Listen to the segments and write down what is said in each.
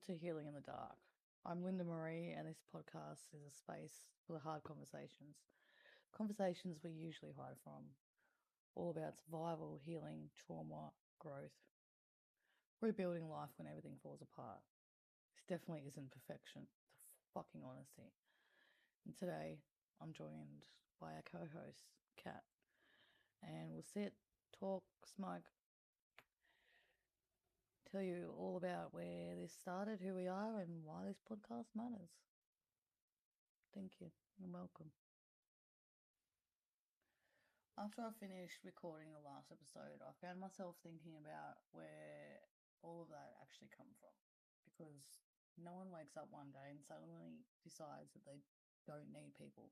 to Healing in the Dark. I'm Linda Marie, and this podcast is a space for the hard conversations. Conversations we usually hide from, all about survival, healing, trauma, growth, rebuilding life when everything falls apart. This definitely isn't perfection, it's fucking honesty. And today, I'm joined by our co host, Kat, and we'll sit, talk, smoke, tell you all about where this started, who we are, and why this podcast matters. Thank you. You're welcome. After I finished recording the last episode, I found myself thinking about where all of that actually come from. Because no one wakes up one day and suddenly decides that they don't need people.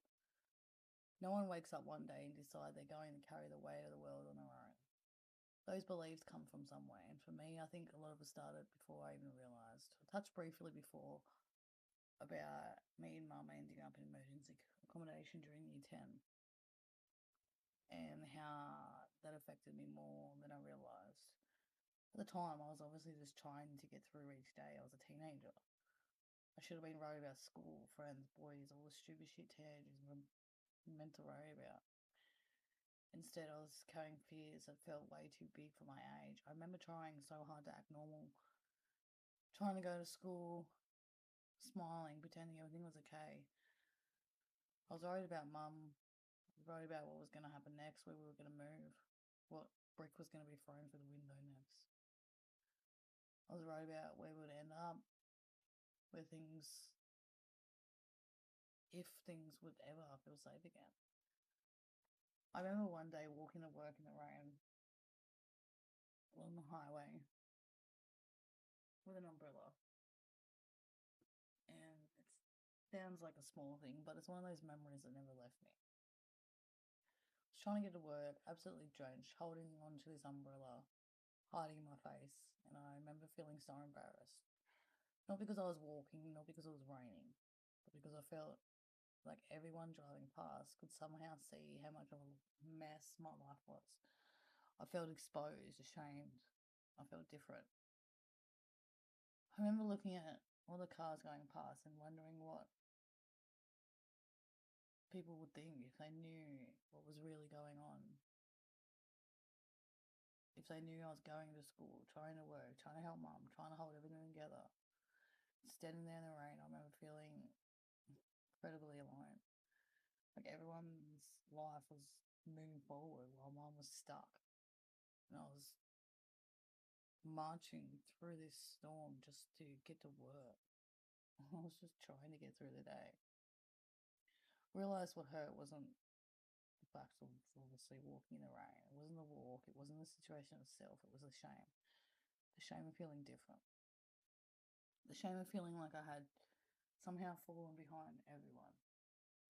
No one wakes up one day and decide they're going to carry the weight of the world on their own. Those beliefs come from somewhere, and for me, I think a lot of it started before I even realised. I touched briefly before about me and Mum ending up in emergency accommodation during year 10 and how that affected me more than I realised. At the time, I was obviously just trying to get through each day. I was a teenager. I should have been worried about school, friends, boys, all the stupid shit teenagers were meant to worry about. Instead, I was carrying fears that felt way too big for my age. I remember trying so hard to act normal, trying to go to school, smiling, pretending everything was okay. I was worried about Mum. I was worried about what was going to happen next, where we were going to move, what brick was going to be thrown through the window next. I was worried about where we would end up, where things, if things would ever feel safe again. I remember one day walking to work in the rain along the highway with an umbrella. And it sounds like a small thing, but it's one of those memories that never left me. I was trying to get to work, absolutely drenched, holding onto this umbrella, hiding my face, and I remember feeling so embarrassed. Not because I was walking, not because it was raining, but because I felt like everyone driving past could somehow see how much of a mess my life was. I felt exposed, ashamed. I felt different. I remember looking at all the cars going past and wondering what people would think if they knew what was really going on. If they knew I was going to school, trying to work, trying to help Mum, trying to hold everything together. Standing there in the rain, I remember feeling incredibly alone. Like everyone's life was moving forward while Mum was stuck. And I was marching through this storm just to get to work. I was just trying to get through the day. Realised what hurt wasn't the fact of obviously walking in the rain. It wasn't the walk. It wasn't the situation itself. It was the shame. The shame of feeling different. The shame of feeling like I had somehow fallen behind everyone.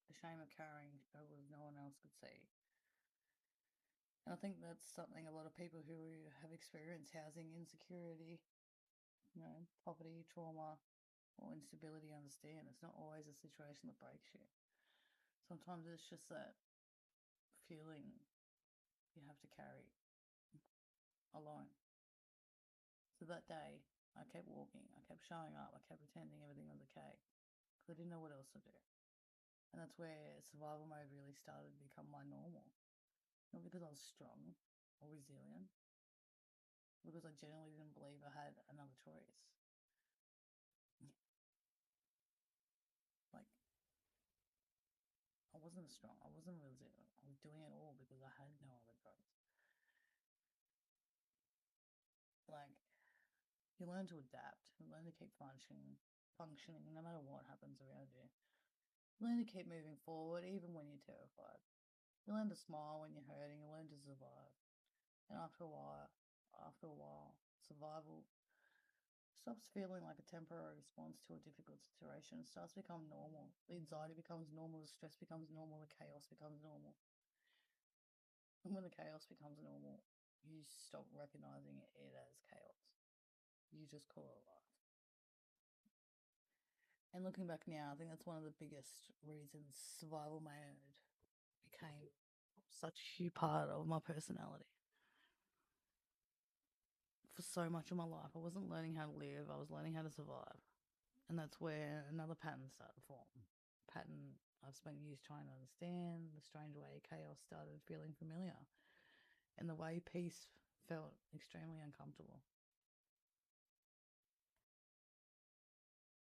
The shame of carrying struggles no one else could see. And I think that's something a lot of people who have experienced housing insecurity, poverty, trauma, or instability understand. It's not always a situation that breaks you. Sometimes it's just that feeling you have to carry alone. So that day, I kept walking, I kept showing up, I kept pretending everything was okay because I didn't know what else to do. And that's where survival mode really started to become my normal. Not because I was strong or resilient, because I genuinely didn't believe I had another choice. Like, I wasn't strong, I wasn't resilient. I was doing it all because I had no other choice. Like, you learn to adapt, you learn to keep functioning no matter what happens around you. You learn to keep moving forward even when you're terrified. You learn to smile when you're hurting, you learn to survive. And after a while, survival stops feeling like a temporary response to a difficult situation. It starts to become normal. The anxiety becomes normal, the stress becomes normal, the chaos becomes normal. And when the chaos becomes normal, you stop recognizing it as chaos. You just call it life. And looking back now, I think that's one of the biggest reasons survival mode became such a huge part of my personality. for so much of my life. I wasn't learning how to live, I was learning how to survive. And that's where another pattern started to form. Pattern I've spent years trying to understand, the strange way chaos started feeling familiar, and the way peace felt extremely uncomfortable.